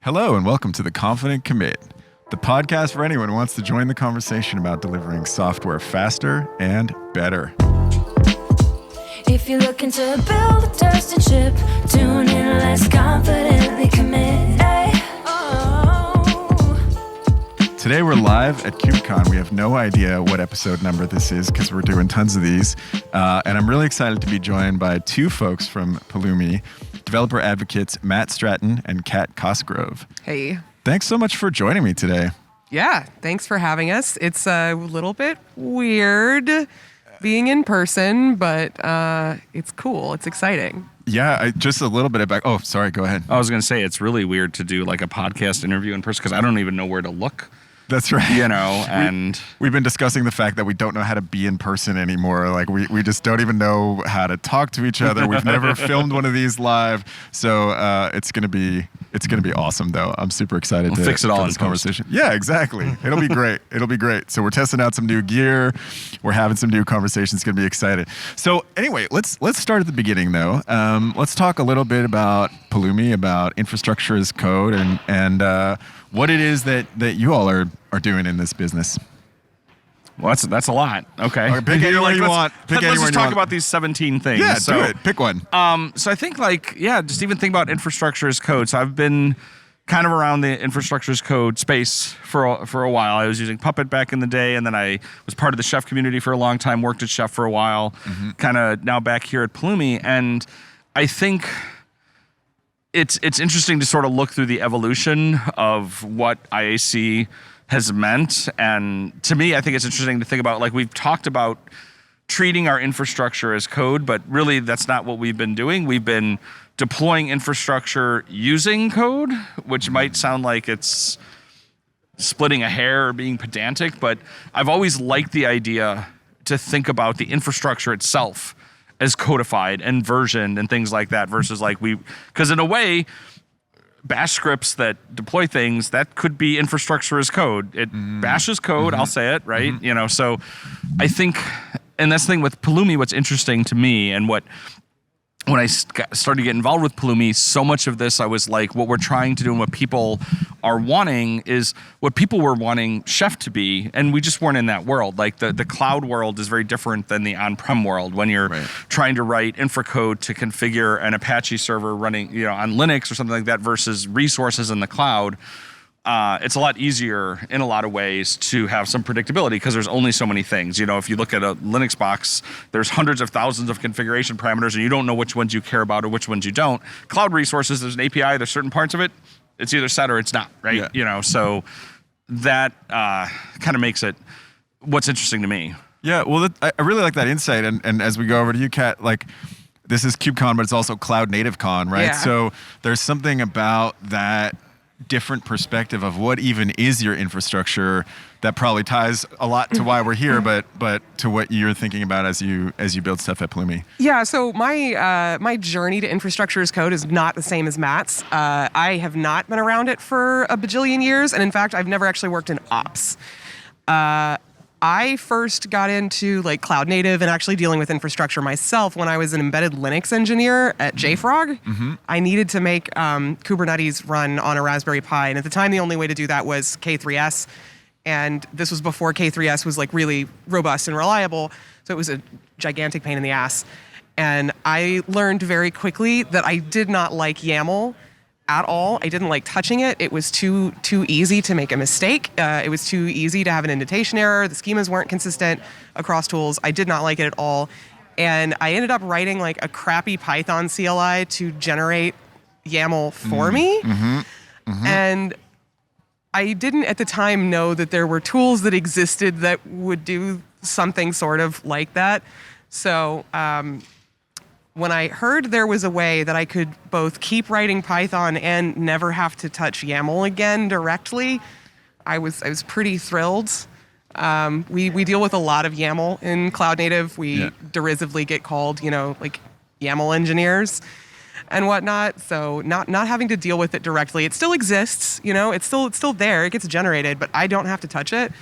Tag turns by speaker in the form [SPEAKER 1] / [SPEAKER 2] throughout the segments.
[SPEAKER 1] Hello and welcome to The Confident Commit, the podcast for anyone who wants to join the conversation about delivering software faster and better.
[SPEAKER 2] If you're looking to build a trusted ship, tune in, let's confidently commit.
[SPEAKER 1] Today we're live at KubeCon. We have no idea what episode number this is because we're doing tons of these. And I'm really excited to be joined by two folks from Pulumi, developer advocates Matt Stratton and Kat Cosgrove.
[SPEAKER 3] Hey.
[SPEAKER 1] Thanks so much for joining me today.
[SPEAKER 3] Yeah, thanks for having us. It's a little bit weird being in person, but it's cool. It's exciting.
[SPEAKER 1] Yeah, just a little bit of back. Oh, sorry, go ahead.
[SPEAKER 4] I was going to say, it's really weird to do like a podcast interview in person because I don't even know where to look.
[SPEAKER 1] That's right.
[SPEAKER 4] You know, and
[SPEAKER 1] we've been discussing the fact that we don't know how to be in person anymore. Like we just don't even know how to talk to each other. We've never filmed one of these live, so it's gonna be awesome though. I'm super excited to
[SPEAKER 4] fix it all in
[SPEAKER 1] this conversation. Yeah, exactly. It'll be great. It'll be great. So we're testing out some new gear. We're having some new conversations. It's gonna be exciting. So anyway, let's start at the beginning though. Let's talk a little bit about Pulumi, about infrastructure as code, and what it is that you all are doing in this business.
[SPEAKER 4] Well, that's a lot. Okay.
[SPEAKER 1] Pick anywhere you want.
[SPEAKER 4] Let's just talk about these 17 things.
[SPEAKER 1] Yeah, do it. Pick one.
[SPEAKER 4] So I think just even think about infrastructure as code. So I've been kind of around the infrastructure as code space for a while. I was using Puppet back in the day, and then I was part of the Chef community for a long time, worked at Chef for a while, kind of now back here at Pulumi. And I think it's interesting to sort of look through the evolution of what IAC has meant. And to me, I think it's interesting to think about, like, we've talked about treating our infrastructure as code, but really that's not what we've been doing. We've been deploying infrastructure using code, which might sound like it's splitting a hair or being pedantic, but I've always liked the idea to think about the infrastructure itself as codified and versioned and things like that versus because in a way, bash scripts that deploy things, that could be infrastructure as code. It bashes code, I'll say it, right? You know, so I think, and that's the thing with Pulumi, what's interesting to me and when I started to get involved with Pulumi, so much of this, I was like, what we're trying to do and what people are wanting is what people were wanting Chef to be, and we just weren't in that world. Like the cloud world is very different than the on-prem world when you're trying to write infra code to configure an Apache server running, on Linux or something like that versus resources in the cloud. It's a lot easier in a lot of ways to have some predictability because there's only so many things. If you look at a Linux box, there's hundreds of thousands of configuration parameters and you don't know which ones you care about or which ones you don't. Cloud resources, there's an API, there's certain parts of it, it's either set or it's not, right?
[SPEAKER 1] Yeah.
[SPEAKER 4] So that kind of makes it what's interesting to me.
[SPEAKER 1] Yeah, well, I really like that insight. And as we go over to you, Kat, this is KubeCon, but it's also Cloud Native Con, right?
[SPEAKER 3] Yeah.
[SPEAKER 1] So there's something about that different perspective of what even is your infrastructure that probably ties a lot to why we're here, but to what you're thinking about as you build stuff at Pulumi.
[SPEAKER 3] Yeah, so my journey to infrastructure as code is not the same as Matt's. I have not been around it for a bajillion years, and in fact, I've never actually worked in ops. I first got into cloud native and actually dealing with infrastructure myself when I was an embedded Linux engineer at JFrog. I needed to make Kubernetes run on a Raspberry Pi, and at the time the only way to do that was K3s, and this was before K3s was really robust and reliable, so it was a gigantic pain in the ass. And I learned very quickly that I did not like YAML at all. I didn't like touching it. It was too easy to make a mistake. It was too easy to have an indentation error. The schemas weren't consistent across tools. I did not like it at all. And I ended up writing a crappy Python CLI to generate YAML for me. And I didn't at the time know that there were tools that existed that would do something sort of like that. So when I heard there was a way that I could both keep writing Python and never have to touch YAML again directly, I was pretty thrilled. We deal with a lot of YAML in Cloud Native. We derisively get called, YAML engineers and whatnot. So not having to deal with it directly. It still exists, it's still there. It gets generated, but I don't have to touch it.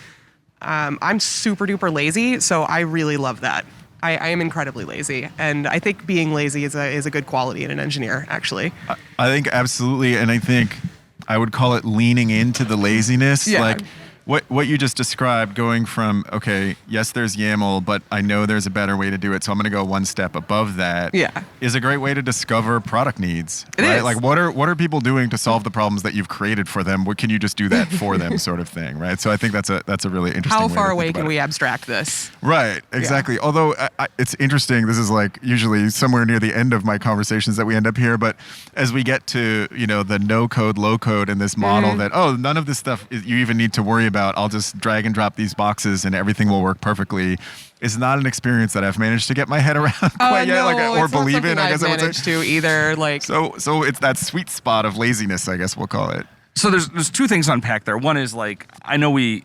[SPEAKER 3] I'm super duper lazy, so I really love that. I am incredibly lazy, and I think being lazy is a good quality in an engineer, actually.
[SPEAKER 1] I think absolutely, and I think I would call it leaning into the laziness.
[SPEAKER 3] Yeah.
[SPEAKER 1] Like what you just described, going from, okay, yes, there's YAML, but I know there's a better way to do it, so I'm going to go one step above that.
[SPEAKER 3] Yeah.
[SPEAKER 1] Is a great way to discover product needs.
[SPEAKER 3] It
[SPEAKER 1] right?
[SPEAKER 3] is.
[SPEAKER 1] Like what are people doing to solve the problems that you've created for them? What can you just do that for them, sort of thing, right? So I think that's a really interesting.
[SPEAKER 3] How
[SPEAKER 1] way
[SPEAKER 3] far
[SPEAKER 1] to
[SPEAKER 3] away
[SPEAKER 1] think
[SPEAKER 3] can
[SPEAKER 1] about
[SPEAKER 3] we
[SPEAKER 1] it.
[SPEAKER 3] abstract this?
[SPEAKER 1] Right, exactly. Although it's interesting, this is like usually somewhere near the end of my conversations that we end up here, but as we get to, the no code, low code in this model that, none of this stuff you even need to worry about, I'll just drag and drop these boxes and everything will work perfectly, is not an experience that I've managed to get my head around quite yet,
[SPEAKER 3] No,
[SPEAKER 1] or
[SPEAKER 3] it's not
[SPEAKER 1] believe in,
[SPEAKER 3] something
[SPEAKER 1] I guess
[SPEAKER 3] I've
[SPEAKER 1] I would
[SPEAKER 3] managed
[SPEAKER 1] say.
[SPEAKER 3] to either. Like,
[SPEAKER 1] So it's that sweet spot of laziness, I guess we'll call it.
[SPEAKER 4] So there's two things to unpack there. One is like, I know we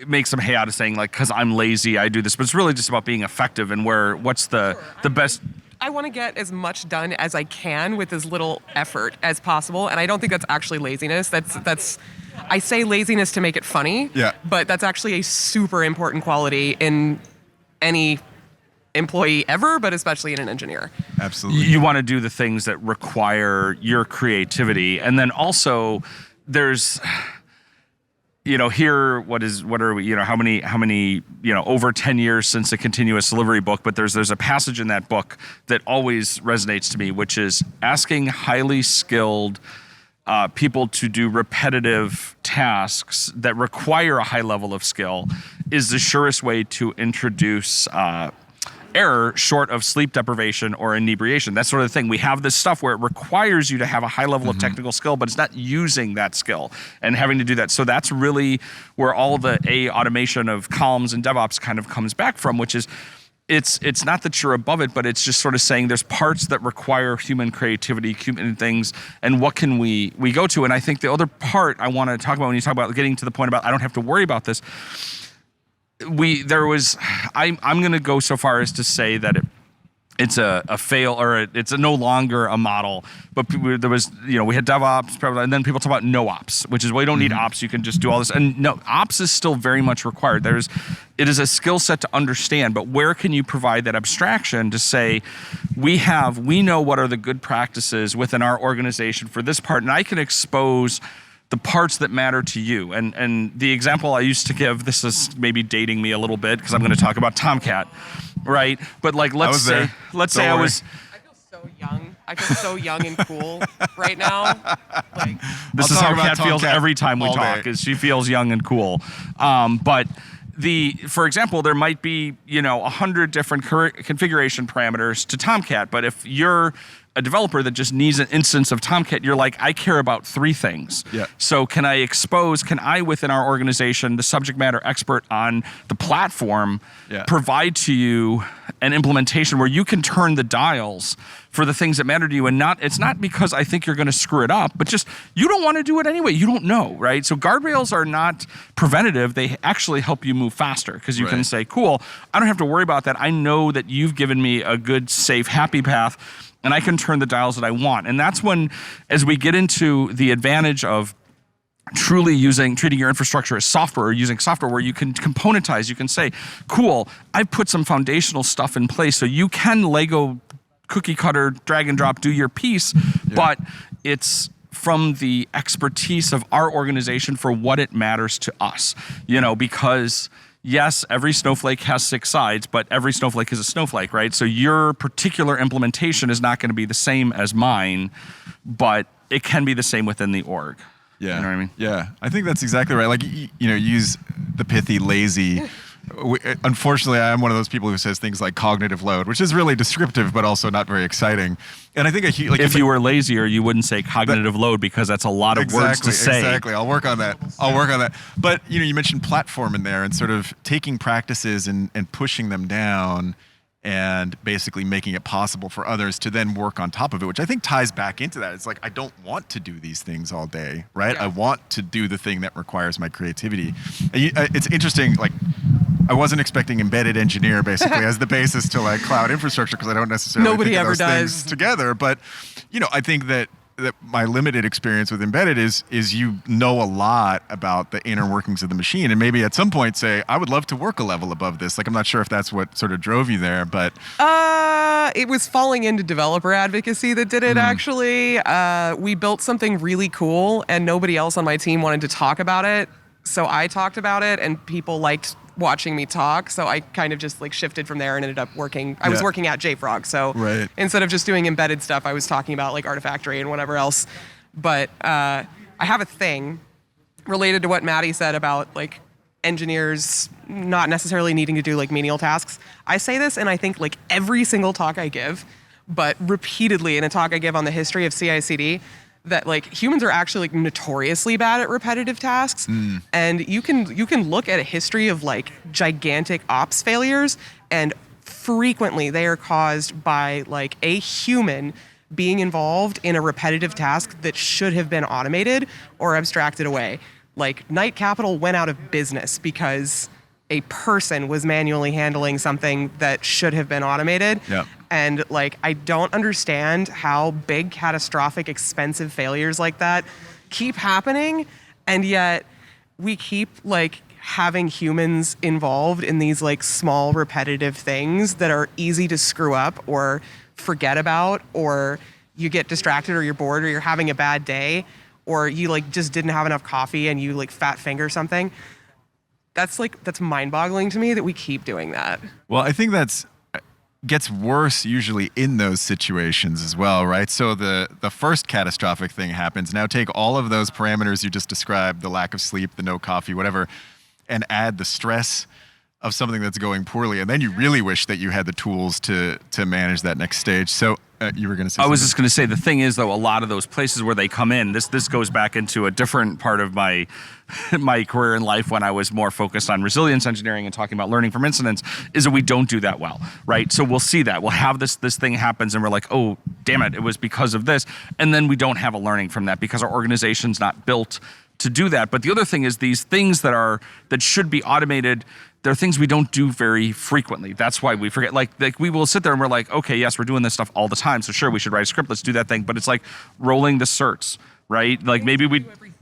[SPEAKER 4] make some hay out of saying like, because I'm lazy, I do this, but it's really just about being effective and what's the best.
[SPEAKER 3] I want to get as much done as I can with as little effort as possible, and I don't think that's actually laziness. That's I say laziness to make it funny.
[SPEAKER 1] Yeah.
[SPEAKER 3] But that's actually a super important quality in any employee ever, but especially in an engineer.
[SPEAKER 1] Absolutely.
[SPEAKER 4] You want to do the things that require your creativity, and then also there's here what are we how many over 10 years since the continuous delivery book, but there's a passage in that book that always resonates to me, which is asking highly skilled people to do repetitive tasks that require a high level of skill is the surest way to introduce error short of sleep deprivation or inebriation. That's sort of the thing. We have this stuff where it requires you to have a high level of technical skill, but it's not using that skill and having to do that. So that's really where all the automation of columns and DevOps kind of comes back from, which is it's not that you're above it, but it's just sort of saying there's parts that require human creativity, human things, and what can we go to? And I think the other part I want to talk about when you talk about getting to the point about I don't have to worry about this, I'm going to go so far as to say that it's a fail, or it's no longer a model. But there was, we had DevOps, and then people talk about no ops, which is, well, you don't need ops, you can just do all this. And no, ops is still very much required. It is a skill set to understand, but where can you provide that abstraction to say, we know what are the good practices within our organization for this part, and I can expose the parts that matter to you. And the example I used to give, this is maybe dating me a little bit because I'm going to talk about Tomcat, right? But like, let's say I was.
[SPEAKER 3] I feel so young. I feel so young and cool right now. Like,
[SPEAKER 4] This
[SPEAKER 1] I'll
[SPEAKER 4] is
[SPEAKER 1] talk
[SPEAKER 4] how
[SPEAKER 1] about
[SPEAKER 4] Kat feels
[SPEAKER 1] Tomcat
[SPEAKER 4] every time we
[SPEAKER 1] all
[SPEAKER 4] talk,
[SPEAKER 1] day.
[SPEAKER 4] is she feels young and cool. But for example, there might be 100 different configuration parameters to Tomcat, but if you're a developer that just needs an instance of Tomcat, you're like, I care about 3 things.
[SPEAKER 1] Yeah.
[SPEAKER 4] So can I within our organization, the subject matter expert on the platform, provide to you an implementation where you can turn the dials for the things that matter to you, and it's not because I think you're going to screw it up, but just you don't want to do it anyway. You don't know, right? So guardrails are not preventative. They actually help you move faster because you can say, cool, I don't have to worry about that. I know that you've given me a good, safe, happy path, and I can turn the dials that I want. And that's when, as we get into the advantage of truly treating your infrastructure as software, or using software where you can componentize, you can say, cool, I've put some foundational stuff in place so you can Lego cookie cutter, drag and drop, do your piece, but it's from the expertise of our organization for what it matters to us, because yes, every snowflake has 6 sides, but every snowflake is a snowflake, right? So your particular implementation is not going to be the same as mine, but it can be the same within the org.
[SPEAKER 1] Yeah.
[SPEAKER 4] You know what I mean?
[SPEAKER 1] Yeah. I think that's exactly right. Like, use the pithy lazy. Unfortunately, I am one of those people who says things like cognitive load, which is really descriptive, but also not very exciting. And I think
[SPEAKER 4] if you were lazier, you wouldn't say cognitive load, because that's a lot of words to say.
[SPEAKER 1] Exactly. I'll work on that. But, you mentioned platform in there, and sort of taking practices and pushing them down and basically making it possible for others to then work on top of it, which I think ties back into that. It's like, I don't want to do these things all day, right?
[SPEAKER 3] Yeah.
[SPEAKER 1] I want to do the thing that requires my creativity. And it's interesting, like, I wasn't expecting embedded engineer basically as the basis to like cloud infrastructure, because I don't necessarily
[SPEAKER 3] Nobody
[SPEAKER 1] think of
[SPEAKER 3] ever
[SPEAKER 1] those
[SPEAKER 3] does.
[SPEAKER 1] things together. But, I think that my limited experience with embedded is you know a lot about the inner workings of the machine, and maybe at some point say, I would love to work a level above this. Like, I'm not sure if that's what sort of drove you there, but
[SPEAKER 3] It was falling into developer advocacy that did it, actually. We built something really cool, and nobody else on my team wanted to talk about it. So I talked about it, and people liked watching me talk. So I kind of just like shifted from there and ended up working. I was working at JFrog. So instead of just doing embedded stuff, I was talking about like Artifactory and whatever else. But I have a thing related to what Maddie said about like engineers not necessarily needing to do like menial tasks. I say this and I think like every single talk I give, but repeatedly in a talk I give on the history of CI/CD, that like humans are actually like notoriously bad at repetitive tasks. And you can look at a history of like gigantic ops failures, and frequently they are caused by like a human being involved in a repetitive task that should have been automated or abstracted away. Like Knight Capital went out of business because a person was manually handling something that should have been automated. And like, I don't understand how big, catastrophic, expensive failures like that keep happening. And yet we keep like having humans involved in these like small repetitive things that are easy to screw up or forget about, or you get distracted or you're bored or you're having a bad day, or you like just didn't have enough coffee and you like fat finger something. That's mind-boggling to me that we keep doing that.
[SPEAKER 1] Well, I think that's gets worse usually in those situations as well, right? So the first catastrophic thing happens. Now take all of those parameters you just described, the lack of sleep, the no coffee, whatever, and add the stress of something that's going poorly, and then you really wish that you had the tools to manage that next stage. So you were going to say
[SPEAKER 4] I
[SPEAKER 1] something?
[SPEAKER 4] was just going to say, the thing is, though, a lot of those places where they come in, this goes back into a different part of my career in life when I was more focused on resilience engineering and talking about learning from incidents, is that we don't do that well, right? So we'll see that. We'll have this thing happens and we're like, oh, damn it was because of this. And then we don't have a learning from that because our organization's not built to do that. But the other thing is, these things that should be automated, they're things we don't do very frequently. That's why we forget. Like we will sit there and we're like, okay, yes, we're doing this stuff all the time. So sure, we should write a script. Let's do that thing. But it's like rolling the certs, right? Like maybe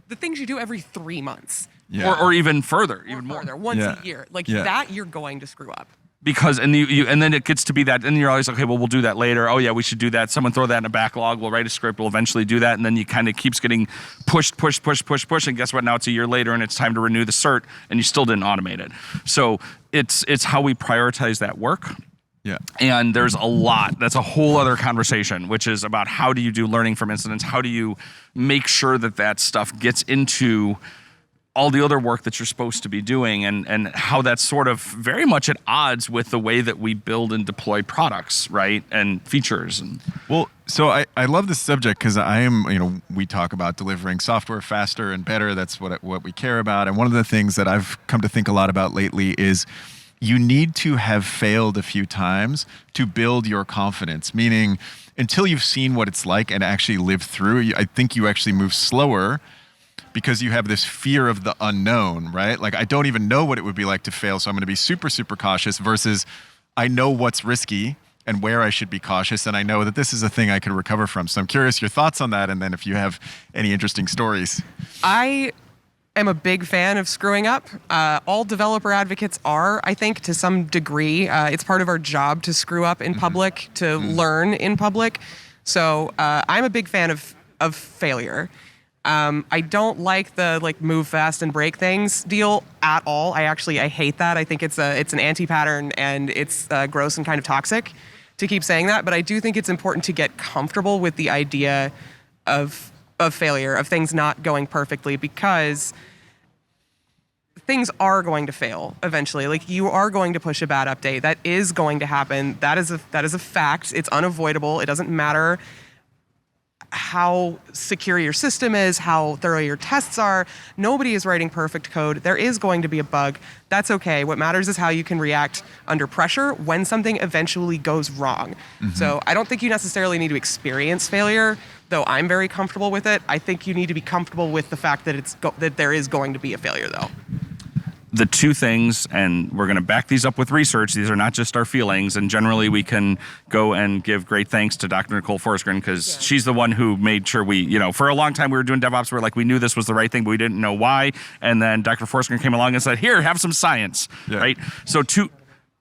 [SPEAKER 3] the things you do every 3 months.
[SPEAKER 4] Or even further, even more.
[SPEAKER 3] Once a year. Like that you're going to screw up.
[SPEAKER 4] Because and then it gets to be that, and you're always okay, well, we'll do that later. Oh yeah, we should do that. Someone throw that in a backlog. We'll write a script. We'll eventually do that, and then you kind of keeps getting pushed, and guess what? Now it's a year later, and it's time to renew the cert, and you still didn't automate it. So it's how we prioritize that work.
[SPEAKER 1] Yeah.
[SPEAKER 4] And there's a lot. That's a whole other conversation, which is about how do you do learning from incidents? How do you make sure that stuff gets into all the other work that you're supposed to be doing, and how that's sort of very much at odds with the way that we build and deploy products, right? And features.
[SPEAKER 1] Well, so I love this subject because we talk about delivering software faster and better. That's what we care about. And one of the things that I've come to think a lot about lately is you need to have failed a few times to build your confidence, meaning until you've seen what it's like and actually lived through, I think you actually move slower, because you have this fear of the unknown, right? Like, I don't even know what it would be like to fail, so I'm going to be super, super cautious, versus I know what's risky and where I should be cautious, and I know that this is a thing I can recover from. So I'm curious your thoughts on that, and then if you have any interesting stories.
[SPEAKER 3] I am a big fan of screwing up. All developer advocates are, I think, to some degree. It's part of our job to screw up in public, to learn in public. So I'm a big fan of failure. I don't like the move fast and break things deal at all. I hate that. I think it's an anti-pattern, and it's gross and kind of toxic to keep saying that. But I do think it's important to get comfortable with the idea of failure, of things not going perfectly, because things are going to fail eventually. Like, you are going to push a bad update. That is going to happen. That is a fact. It's unavoidable. It doesn't matter how secure your system is, how thorough your tests are. Nobody is writing perfect code. There is going to be a bug. That's okay. What matters is how you can react under pressure when something eventually goes wrong. So I don't think you necessarily need to experience failure, though I'm very comfortable with it. I think you need to be comfortable with the fact that that there is going to be a failure, though.
[SPEAKER 4] The two things, and we're going to back these up with research, these are not just our feelings, and generally we can go and give great thanks to Dr. Nicole Forsgren, because she's the one who made sure for a long time we were doing DevOps, we knew this was the right thing, but we didn't know why, and then Dr. Forsgren came along and said, here, have some science, right? So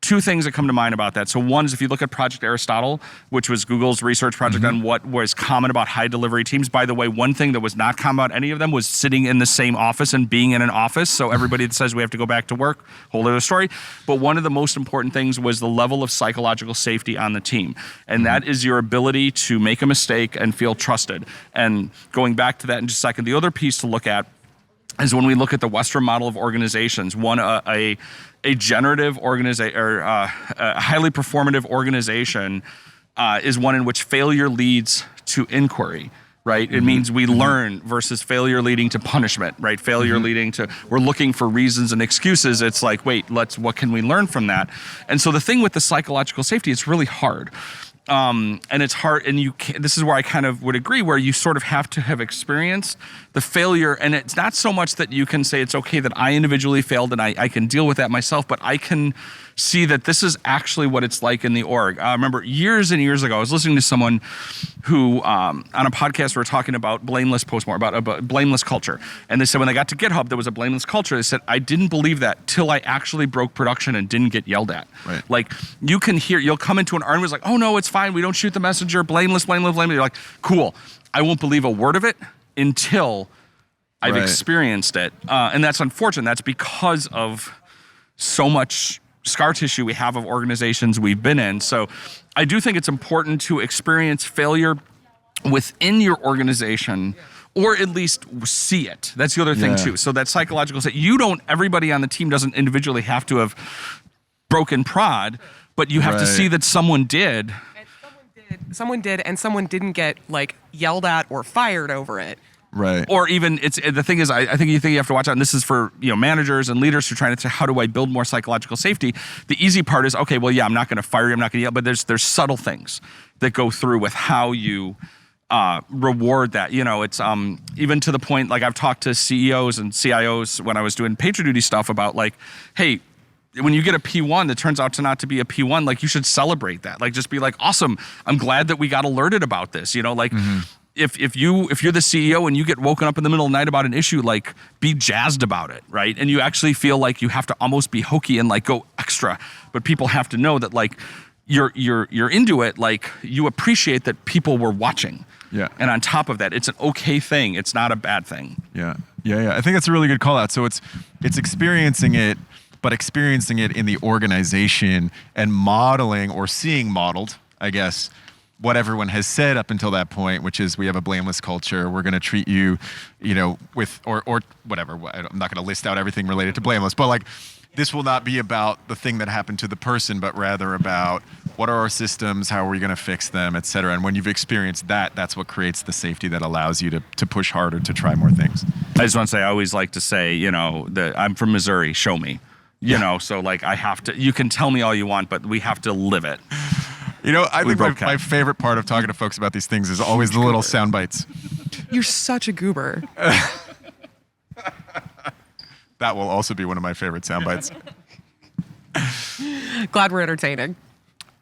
[SPEAKER 4] two things that come to mind about that. So one is if you look at Project Aristotle, which was Google's research project on what was common about high delivery teams. By the way, one thing that was not common about any of them was sitting in the same office and being in an office. So everybody that says we have to go back to work, whole other story. But one of the most important things was the level of psychological safety on the team. And that is your ability to make a mistake and feel trusted. And going back to that in just a second, the other piece to look at is when we look at the Western model of organizations, a generative organization or a highly performative organization is one in which failure leads to inquiry, right? It means we learn versus failure leading to punishment, right? Failure leading to, we're looking for reasons and excuses. It's like, wait, what can we learn from that? And so the thing with the psychological safety, it's really hard. And it's hard, and this is where I kind of would agree, where you sort of have to have experienced the failure, and it's not so much that you can say it's okay that I individually failed and I can deal with that myself, but I can see that this is actually what it's like in the org. I remember years and years ago, I was listening to someone who, on a podcast, we were talking about blameless postmortem, about blameless culture. And they said when they got to GitHub, there was a blameless culture. They said, I didn't believe that till I actually broke production and didn't get yelled at.
[SPEAKER 1] Right.
[SPEAKER 4] Like, you'll come into an argument, like, oh no, it's fine. We don't shoot the messenger, blameless. You're like, cool. I won't believe a word of it until I've experienced it. And that's unfortunate. That's because of so much scar tissue we have of organizations we've been in. So I do think it's important to experience failure within your organization, or at least see it. That's the other thing too. So that psychological state, everybody on the team doesn't individually have to have broken prod, but you have to see that someone did.
[SPEAKER 3] And someone did, and someone didn't get like yelled at or fired over it.
[SPEAKER 1] Right.
[SPEAKER 4] Or even the thing is, I think you have to watch out, and this is for managers and leaders who are trying to say, how do I build more psychological safety? The easy part is, okay, well, yeah, I'm not going to fire you, I'm not going to yell, but there's subtle things that go through with how you reward that. It's even to the point, like I've talked to CEOs and CIOs when I was doing PagerDuty stuff about like, hey, when you get a P1 that turns out to not to be a P1, like you should celebrate that. Like just be like, awesome, I'm glad that we got alerted about this. If you're the CEO and you get woken up in the middle of the night about an issue, like be jazzed about it, right? And you actually feel like you have to almost be hokey and like go extra, but people have to know that like you're into it, like you appreciate that people were watching.
[SPEAKER 1] Yeah.
[SPEAKER 4] And on top of that, it's an okay thing. It's not a bad thing.
[SPEAKER 1] Yeah. I think that's a really good call out. So it's experiencing it, but experiencing it in the organization and modeling or seeing modeled, I guess, what everyone has said up until that point, which is we have a blameless culture. We're going to treat you, with, or whatever. I'm not going to list out everything related to blameless, but like this will not be about the thing that happened to the person, but rather about what are our systems, how are we going to fix them, et cetera. And when you've experienced that, that's what creates the safety that allows you to push harder, to try more things.
[SPEAKER 4] I just want to say, I always like to say, that I'm from Missouri, show me. So like I have to, you can tell me all you want, but we have to live it.
[SPEAKER 1] I think my favorite part of talking to folks about these things is always the little sound bites.
[SPEAKER 3] You're such a goober.
[SPEAKER 1] That will also be one of my favorite sound bites.
[SPEAKER 3] Glad we're entertaining.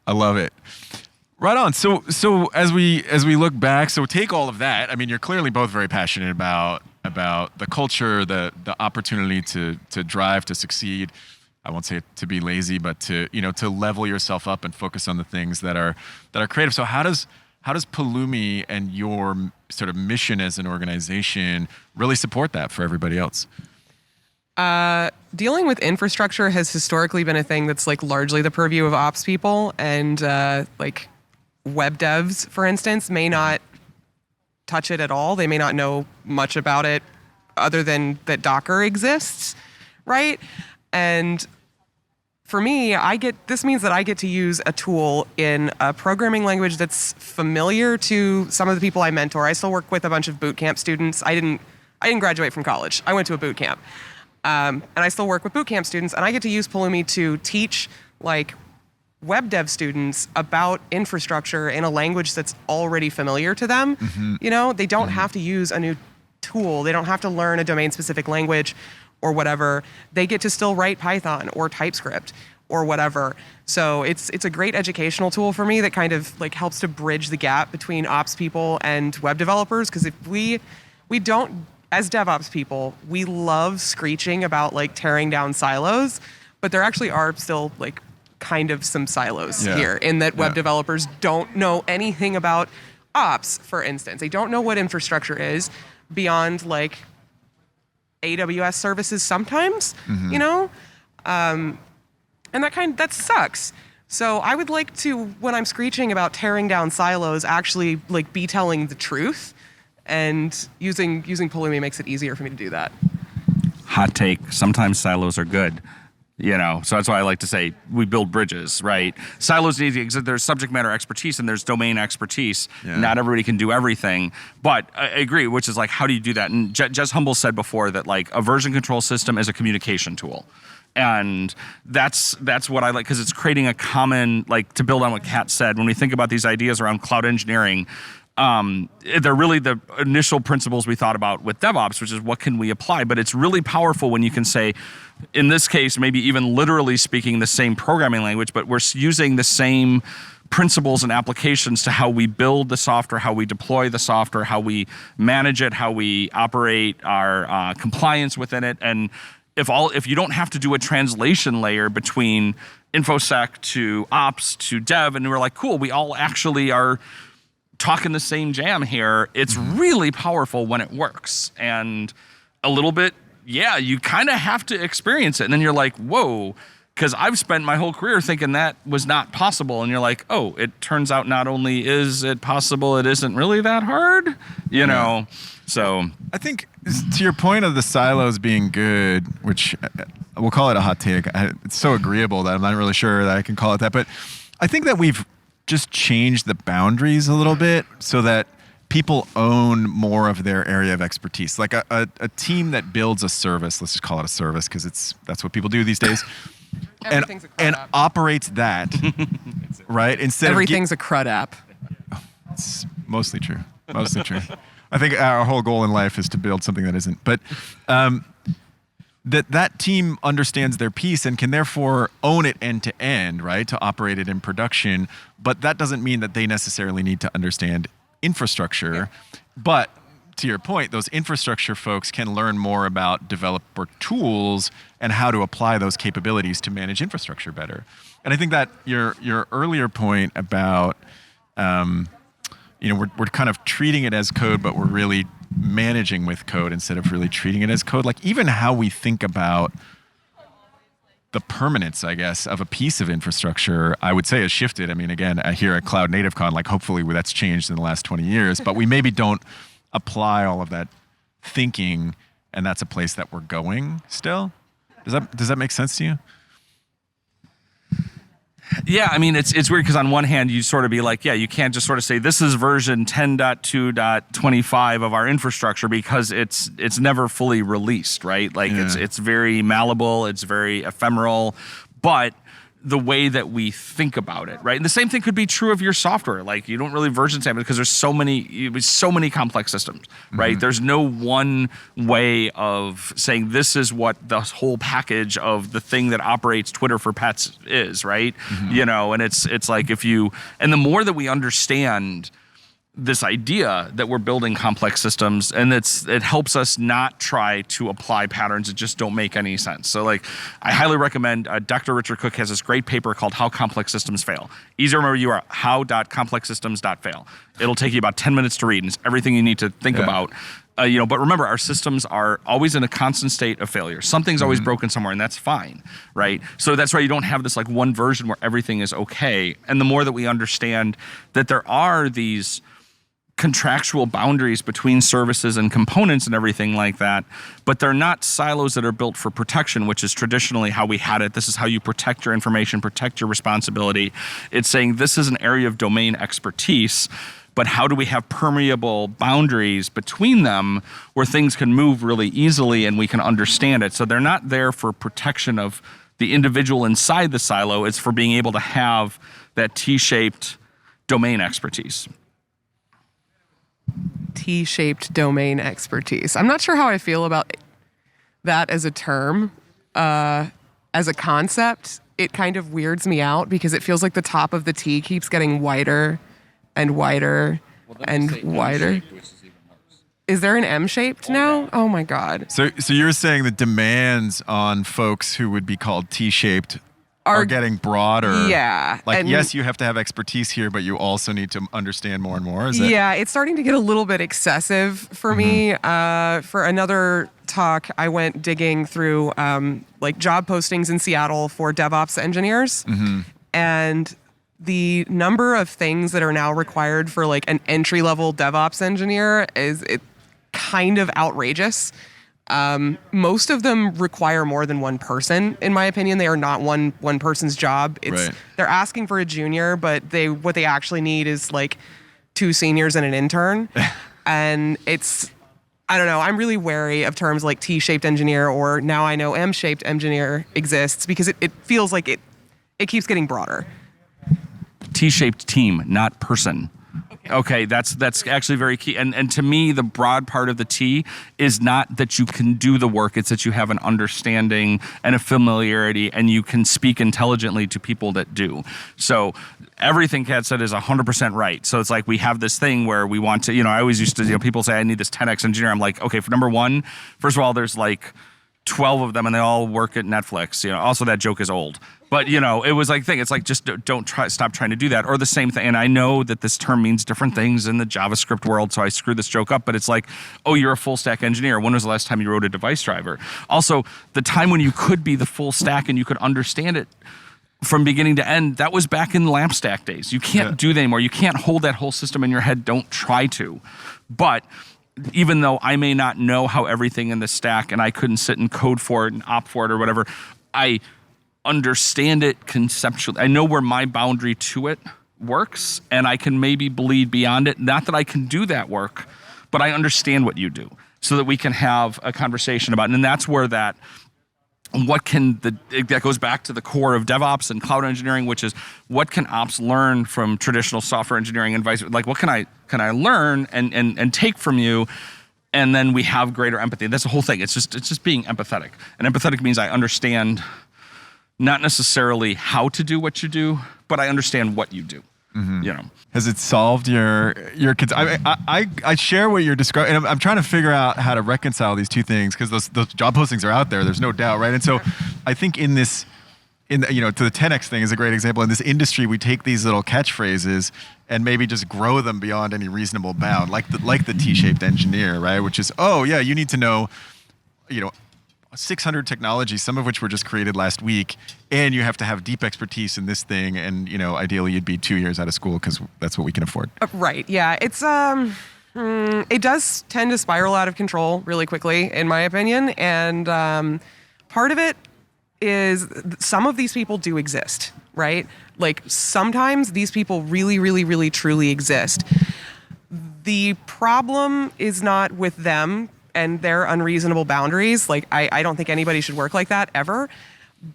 [SPEAKER 1] I love it. Right on. So as we look back, so take all of that. I mean, you're clearly both very passionate about the culture, the opportunity to drive, to succeed. I won't say to be lazy, but to level yourself up and focus on the things that are creative. So how does Pulumi and your sort of mission as an organization really support that for everybody else?
[SPEAKER 3] Dealing with infrastructure has historically been a thing that's like largely the purview of ops people, and like web devs, for instance, may not touch it at all. They may not know much about it other than that Docker exists, right? And for me, this means that I get to use a tool in a programming language that's familiar to some of the people I mentor. I still work with a bunch of boot camp students. I didn't graduate from college. I went to a boot camp. And I still work with boot camp students, and I get to use Pulumi to teach like web dev students about infrastructure in a language that's already familiar to them. Mm-hmm. They don't have to use a new tool. They don't have to learn a domain-specific language or whatever. They get to still write Python or TypeScript or whatever. So it's a great educational tool for me that kind of like helps to bridge the gap between ops people and web developers. Because if we don't, as DevOps people, we love screeching about like tearing down silos, but there actually are still like kind of some silos
[SPEAKER 1] Yeah.
[SPEAKER 3] here in that web
[SPEAKER 1] Yeah.
[SPEAKER 3] developers don't know anything about ops, for instance. They don't know what infrastructure is beyond like AWS services sometimes, you know? And that sucks. So I would like to, when I'm screeching about tearing down silos, actually like be telling the truth, and using Pulumi makes it easier for me to do that.
[SPEAKER 4] Hot take. Sometimes silos are good. You know, so that's why I like to say we build bridges, right? Silos need to exist. There's subject matter expertise and there's domain expertise.
[SPEAKER 1] Yeah.
[SPEAKER 4] Not everybody can do everything, but I agree, which is like, how do you do that? And Jez Humble said before that like a version control system is a communication tool. And that's what I like, because it's creating a common, like, to build on what Kat said, when we think about these ideas around cloud engineering, they're really the initial principles we thought about with DevOps, which is what can we apply? But it's really powerful when you can say, in this case, maybe even literally speaking the same programming language, but we're using the same principles and applications to how we build the software, how we deploy the software, how we manage it, how we operate our compliance within it. And if you don't have to do a translation layer between InfoSec to ops to dev, and we're like, cool, we all actually are talking the same jam here, it's really powerful when it works. And a little bit, yeah, you kind of have to experience it. And then you're like, whoa, because I've spent my whole career thinking that was not possible. And you're like, oh, it turns out not only is it possible, it isn't really that hard, you know? So
[SPEAKER 1] I think to your point of the silos being good, which we'll call it a hot take. It's so agreeable that I'm not really sure that I can call it that. But I think that we've just changed the boundaries a little bit so that people own more of their area of expertise. Like a team that builds a service, let's just call it a service because that's what people do these days.
[SPEAKER 3] Everything's a crud
[SPEAKER 1] and
[SPEAKER 3] app.
[SPEAKER 1] operates that, right? Instead
[SPEAKER 3] Everything's a crud app.
[SPEAKER 1] it's mostly true. Mostly true. I think our whole goal in life is to build something that isn't. But that team understands their piece and can therefore own it end to end, right? To operate it in production. But that doesn't mean that they necessarily need to understand infrastructure. Yeah. But to your point, those infrastructure folks can learn more about developer tools and how to apply those capabilities to manage infrastructure better. And I think that your earlier point about we're kind of treating it as code, but we're really managing with code instead of really treating it as code. Like even how we think about the permanence, I guess, of a piece of infrastructure, I would say has shifted. I mean, again, here at Cloud Native Con, like hopefully that's changed in the last 20 years, but we maybe don't apply all of that thinking, and that's a place that we're going still. Does that make sense to you?
[SPEAKER 4] yeah, I mean, it's weird because on one hand, you sort of be like, yeah, you can't just sort of say this is version 10.2.25 of our infrastructure because it's never fully released, right? Like it's very malleable, it's very ephemeral, but the way that we think about it, right? And the same thing could be true of your software. Like you don't really version stamp it because there's so many complex systems, right? Mm-hmm. There's no one way of saying this is what the whole package of the thing that operates Twitter for pets is, right? Mm-hmm. You know, and it's like and the more that we understand this idea that we're building complex systems, and it helps us not try to apply patterns that just don't make any sense. So like, I highly recommend, Dr. Richard Cook has this great paper called How Complex Systems Fail. Easy to remember, you are how.complexsystems.fail. It'll take you about 10 minutes to read, and it's everything you need to think about. But remember, our systems are always in a constant state of failure. Something's always broken somewhere, and that's fine, right? So that's why you don't have this like one version where everything is okay. And the more that we understand that there are these contractual boundaries between services and components and everything like that, but they're not silos that are built for protection, which is traditionally how we had it. This is how you protect your information, protect your responsibility. It's saying this is an area of domain expertise, but how do we have permeable boundaries between them where things can move really easily and we can understand it? So they're not there for protection of the individual inside the silo. It's for being able to have that T-shaped domain expertise.
[SPEAKER 3] T-shaped domain expertise. I'm not sure how I feel about that as a term. As a concept, it kind of weirds me out because it feels like the top of the T keeps getting wider and wider and wider. Is there an M-shaped now? Oh my God.
[SPEAKER 1] So you're saying the demands on folks who would be called T-shaped are getting broader.
[SPEAKER 3] Yeah.
[SPEAKER 1] Like,
[SPEAKER 3] and
[SPEAKER 1] yes, you have to have expertise here, but you also need to understand more and more. Is it?
[SPEAKER 3] Yeah, it's starting to get a little bit excessive for me. For another talk, I went digging through like job postings in Seattle for DevOps engineers, and the number of things that are now required for like an entry-level DevOps engineer is kind of outrageous. Most of them require more than one person, in my opinion. They are not one person's job.
[SPEAKER 1] Right.
[SPEAKER 3] They're asking for a junior, but what they actually need is like 2 seniors and an intern. And I don't know, I'm really wary of terms like T-shaped engineer, or now I know M-shaped engineer exists, because it feels like it keeps getting broader.
[SPEAKER 4] T-shaped team, not person. Okay, that's actually very key. And to me, the broad part of the T is not that you can do the work, it's that you have an understanding and a familiarity, and you can speak intelligently to people that do. So everything Kat said is 100% right. So it's like we have this thing where we want to, I always used to, people say I need this 10x engineer. I'm like, okay, for number one, first of all, there's like 12 of them and they all work at Netflix. Also that joke is old. But, it was like thing. It's like, just stop trying to do that. Or the same thing. And I know that this term means different things in the JavaScript world, so I screw this joke up. But it's like, oh, you're a full stack engineer. When was the last time you wrote a device driver? Also, the time when you could be the full stack and you could understand it from beginning to end, that was back in LAMP stack days. You can't do that anymore. You can't hold that whole system in your head. Don't try to. But even though I may not know how everything in the stack and I couldn't sit and code for it and opt for it or whatever, I understand it conceptually. I know where my boundary to it works, and I can maybe bleed beyond it. Not that I can do that work, but I understand what you do, so that we can have a conversation about it. And that's where that goes back to the core of DevOps and cloud engineering, which is what can ops learn from traditional software engineering and vice versa. Like, what can I learn and take from you? And then we have greater empathy. That's the whole thing. It's just being empathetic. And empathetic means I understand not necessarily how to do what you do, but I understand what you do.
[SPEAKER 1] Has it solved your kids? I share what you're describing, and I'm trying to figure out how to reconcile these two things, because those job postings are out there. There's no doubt, right? And so I think to the 10x thing is a great example. In this industry, we take these little catchphrases and maybe just grow them beyond any reasonable bound, like the T-shaped engineer, right? Which is, oh yeah, you need to know, 600 technologies, some of which were just created last week, and you have to have deep expertise in this thing, and ideally you'd be 2 years out of school, because that's what we can afford.
[SPEAKER 3] Right. Yeah. It's it does tend to spiral out of control really quickly, in my opinion, and part of it is some of these people do exist, right? Like, sometimes these people really, really, really, truly exist. The problem is not with them and their unreasonable boundaries. Like, I don't think anybody should work like that ever.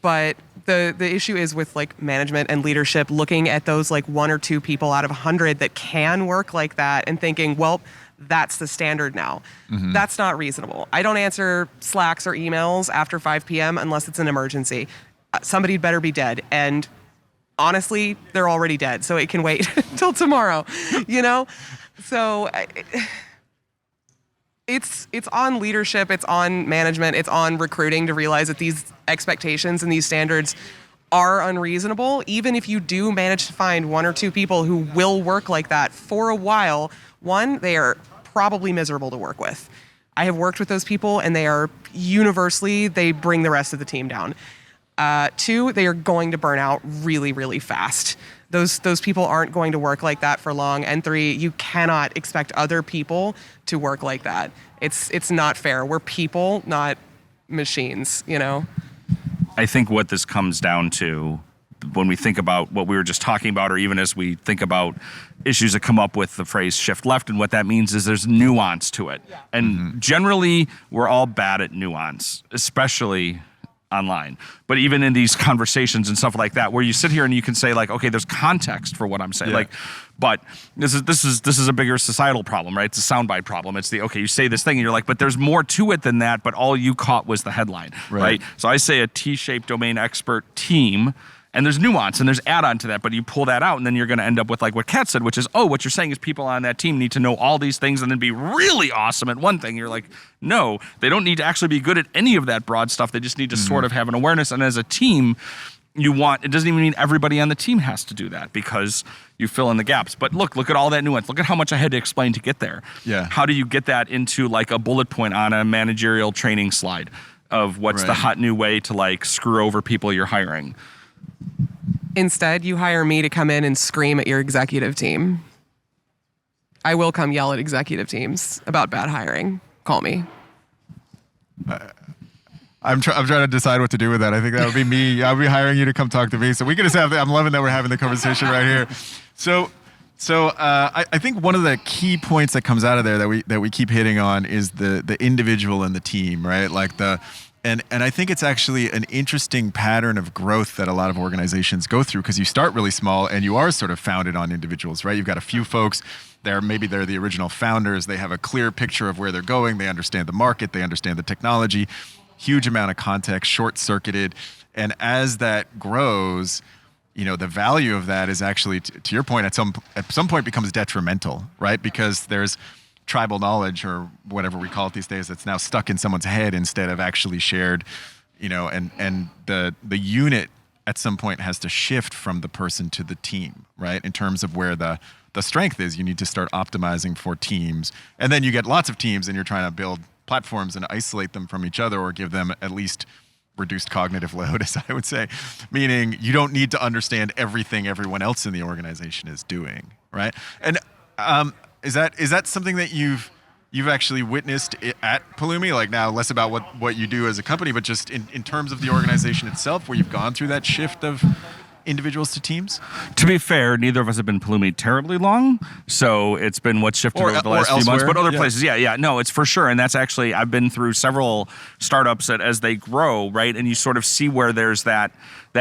[SPEAKER 3] But the issue is with like management and leadership looking at those like 1 or 2 people out of 100 that can work like that and thinking, well, that's the standard now. That's not reasonable. I don't answer Slacks or emails after 5 p.m. unless it's an emergency. Somebody better be dead. And honestly, they're already dead, so it can wait till tomorrow, So it's on leadership, it's on management, it's on recruiting to realize that these expectations and these standards are unreasonable. Even if you do manage to find 1 or 2 people who will work like that for a while, one, they are probably miserable to work with. I have worked with those people, and they are universally, they bring the rest of the team down. 2, they are going to burn out really, really fast. Those people aren't going to work like that for long. And 3, you cannot expect other people to work like that. It's not fair. We're people, not machines,
[SPEAKER 4] I think what this comes down to, when we think about what we were just talking about, or even as we think about issues that come up with the phrase shift left, and what that means is there's nuance to it. Yeah. And generally, we're all bad at nuance, especially online. But even in these conversations and stuff like that, where you sit here and you can say like, okay, there's context for what I'm saying. Yeah. But this is a bigger societal problem, right? It's a soundbite problem. It's you say this thing and you're like, but there's more to it than that, but all you caught was the headline, right? So I say a T-shaped domain expert team, and there's nuance and there's add-on to that, but you pull that out and then you're going to end up with like what Kat said, which is, what you're saying is people on that team need to know all these things and then be really awesome at one thing. You're like, no, they don't need to actually be good at any of that broad stuff. They just need to sort of have an awareness. And as a team, it doesn't even mean everybody on the team has to do that because you fill in the gaps. But look at all that nuance. Look at how much I had to explain to get there.
[SPEAKER 1] Yeah.
[SPEAKER 4] How do you get that into like a bullet point on a managerial training slide of what's the hot new way to like screw over people you're hiring?
[SPEAKER 3] Instead, you hire me to come in and scream at your executive team. I will come yell at executive teams about bad hiring. Call me.
[SPEAKER 1] I'm trying to decide what to do with that. I think that would be me. I'll be hiring you to come talk to me. So we can just have. I'm loving that we're having the conversation right here. So I think one of the key points that comes out of there that we keep hitting on is the individual and the team, right? Like and I think it's actually an interesting pattern of growth that a lot of organizations go through because you start really small and you are sort of founded on individuals, right? You've got a few folks. Maybe they're the original founders. They have a clear picture of where they're going. They understand the market. They understand the technology. Huge amount of context, short-circuited. And as that grows, the value of that is actually, to your point, at some point becomes detrimental, right? Because there's tribal knowledge or whatever we call it these days that's now stuck in someone's head instead of actually shared, and the unit at some point has to shift from the person to the team, right? In terms of where the strength is, you need to start optimizing for teams. And then you get lots of teams and you're trying to build platforms and isolate them from each other or give them at least reduced cognitive load, as I would say, meaning you don't need to understand everything everyone else in the organization is doing, right? And is that something that you've actually witnessed at Pulumi? Like now less about what you do as a company, but just in terms of the organization itself, where you've gone through that shift of individuals to teams?
[SPEAKER 4] To be fair, neither of us have been Pulumi terribly long, so it's been what's shifted over the last few months. But other places, no, it's for sure. And that's actually, I've been through several startups that as they grow, right, and you sort of see where there's that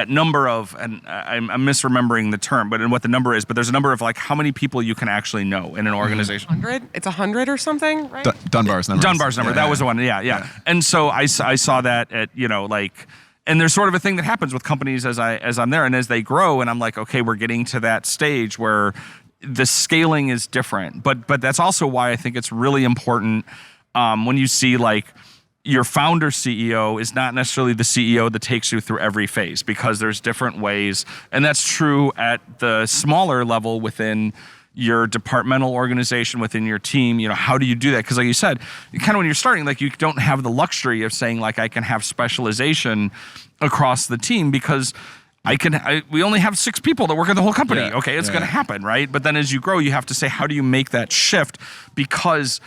[SPEAKER 4] number of, and I'm misremembering the term, but what the number is, but there's a number of like how many people you can actually know in an organization.
[SPEAKER 3] 100? It's 100 or something, right?
[SPEAKER 1] Dunbar's number.
[SPEAKER 4] That was the one. Yeah. And so I saw that at, and there's sort of a thing that happens with companies as I'm there and as they grow, and I'm like, okay, we're getting to that stage where the scaling is different. But that's also why I think it's really important when you see like your founder CEO is not necessarily the CEO that takes you through every phase, because there's different ways, and that's true at the smaller level within your departmental organization, within your team. How do you do that? Because like you said, kind of when you're starting, like you don't have the luxury of saying like I can have specialization across the team because we only have 6 people that work in the whole company.
[SPEAKER 1] Yeah.
[SPEAKER 4] Okay, it's going to happen, right? But then as you grow, you have to say, how do you make that shift? Because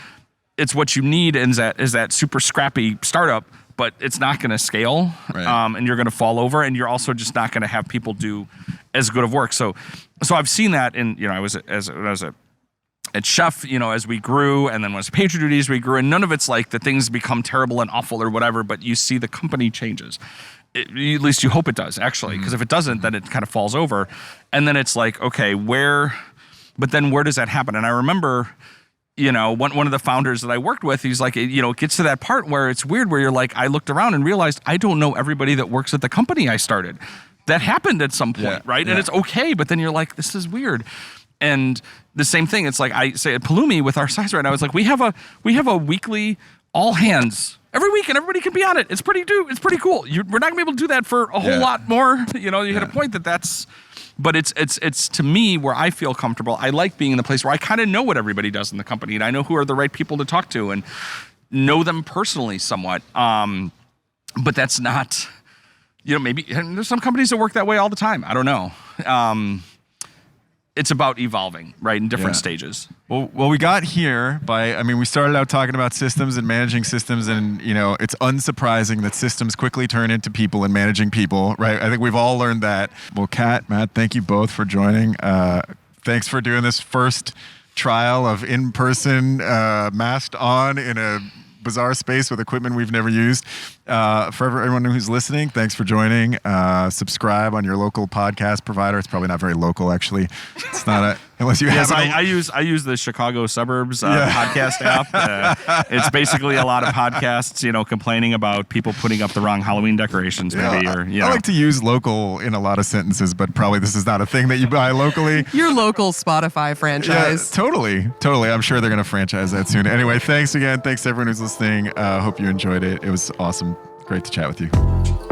[SPEAKER 4] it's what you need is that super scrappy startup, but it's not going to scale,
[SPEAKER 1] right.
[SPEAKER 4] And you're going to fall over, and you're also just not going to have people do as good of work. So I've seen that in, I was at Chef, as we grew, and then when it was PagerDuty as we grew, and none of it's like the things become terrible and awful or whatever, but you see the company changes. At least you hope it does, actually, because if it doesn't, then it kind of falls over. And then it's like, okay, where does that happen? And I remember, one of the founders that I worked with, he's like, it gets to that part where it's weird, where you're like, I looked around and realized I don't know everybody that works at the company I started. That happened at some point, right? Yeah. And it's okay, but then you're like, this is weird. And the same thing, it's like I say at Pulumi with our size right now, it's like we have a weekly all hands every week, and everybody can be on it. It's pretty cool. We're not gonna be able to do that for a whole lot more. You hit a point but it's to me where I feel comfortable. I like being in the place where I kind of know what everybody does in the company, and I know who are the right people to talk to and know them personally somewhat. But that's not, maybe there's some companies that work that way all the time. I don't know. It's about evolving, right, in different stages.
[SPEAKER 1] Well, we got here we started out talking about systems and managing systems, and, it's unsurprising that systems quickly turn into people and managing people, right? I think we've all learned that. Well, Kat, Matt, thank you both for joining. Thanks for doing this first trial of in-person, masked on in a bizarre space with equipment we've never used. For everyone who's listening, thanks for joining. Subscribe on your local podcast provider. It's probably not very local, actually. It's not unless you have.
[SPEAKER 4] I use the Chicago Suburbs podcast app. It's basically a lot of podcasts, complaining about people putting up the wrong Halloween decorations, maybe.
[SPEAKER 1] I like to use local in a lot of sentences, but probably this is not a thing that you buy locally.
[SPEAKER 3] Your local Spotify franchise.
[SPEAKER 1] Yeah, totally. I'm sure they're going to franchise that soon. Anyway, thanks again. Thanks to everyone who's listening. Hope you enjoyed it. It was awesome. Great to chat with you.